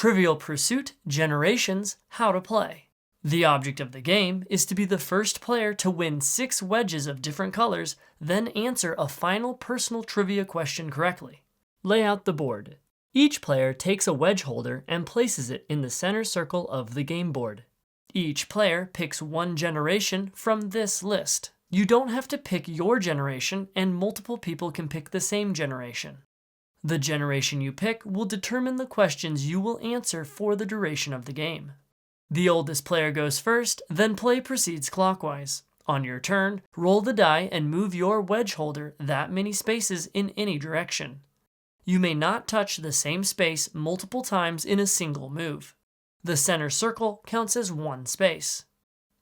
Trivial Pursuit Generations How to Play. The object of the game is to be the first player to win 6 wedges of different colors, then answer a final personal trivia question correctly. Lay out the board. Each player takes a wedge holder and places it in the center circle of the game board. Each player picks one generation from this list. You don't have to pick your generation, and multiple people can pick the same generation. The generation you pick will determine the questions you will answer for the duration of the game. The oldest player goes first, then play proceeds clockwise. On your turn, roll the die and move your wedge holder that many spaces in any direction. You may not touch the same space multiple times in a single move. The center circle counts as one space.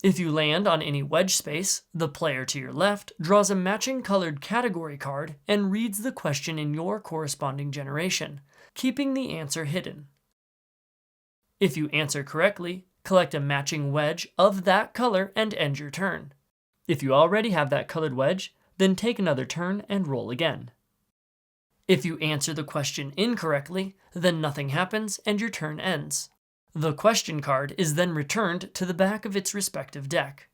If you land on any wedge space, the player to your left draws a matching colored category card and reads the question in your corresponding generation, keeping the answer hidden. If you answer correctly, collect a matching wedge of that color and end your turn. If you already have that colored wedge, then take another turn and roll again. If you answer the question incorrectly, then nothing happens and your turn ends. The question card is then returned to the back of its respective deck.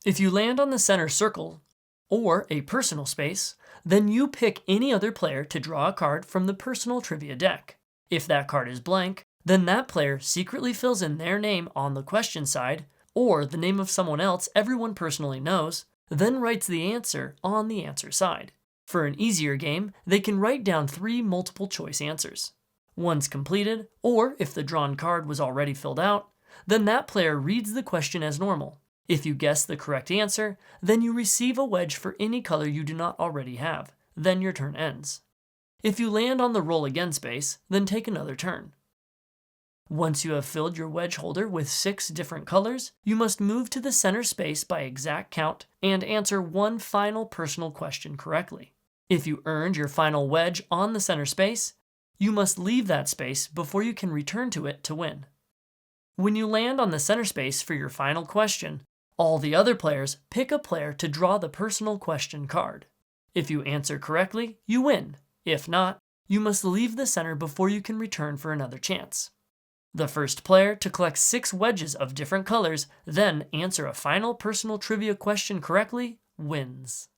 If you land on the center circle, or a personal space, then you pick any other player to draw a card from the personal trivia deck. If that card is blank, then that player secretly fills in their name on the question side, or the name of someone else everyone personally knows, then writes the answer on the answer side. For an easier game, they can write down 3 multiple choice answers. Once completed, or if the drawn card was already filled out, then that player reads the question as normal. If you guess the correct answer, then you receive a wedge for any color you do not already have. Then your turn ends. If you land on the roll again space, then take another turn. Once you have filled your wedge holder with 6 different colors, you must move to the center space by exact count and answer one final personal question correctly. If you earned your final wedge on the center space, you must leave that space before you can return to it to win. When you land on the center space for your final question, all the other players pick a player to draw the personal question card. If you answer correctly, you win. If not, you must leave the center before you can return for another chance. The first player to collect 6 wedges of different colors, then answer a final personal trivia question correctly, wins.